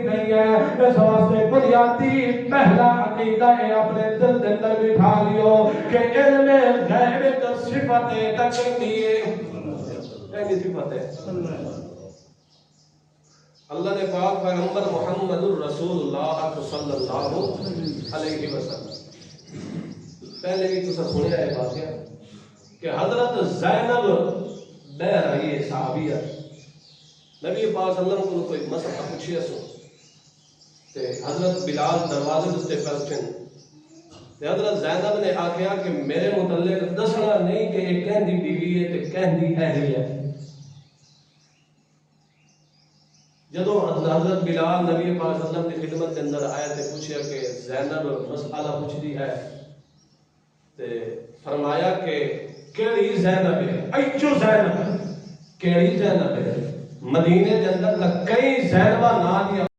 نہیں ہے. اس واسطے بنیادی پہلا عقیدہ ہے اپنے دل کے اندر بٹھا لیو کہ علم غیب ایک صفت تکلیمی ہے. صفت ہے اللہ نے پاک پیغمبر محمد الرسول اللہ صلی اللہ علیہ وسلم پہلے بھی تسا سنیا ہے واقعہ کہ حضرت زینب بہ رہی ہے صحابیہ نبی پاک صلی اللہ علیہ وسلم کو کوئی مسئلہ پوچھیا سو تے حضرت بلال دروازے دستے پہنچن تے حضرت زینب نے آکھیا کہ میرے متعلق دسنا نہیں کہ یہ کہندی بیوی ہے تے کہندی اہل ہے. جدو حضرت بلال نبی پاک صلی اللہ علیہ وسلم کی خدمت کے اندر آیا تے پوچھیا کہ زینب مسئلہ پوچھ دی ہے تے فرمایا کہ کیڑی زینب ہے ایچو زینب کیڑی زینب ہے مدینے کے اندر کئی زینبہ نہ دیا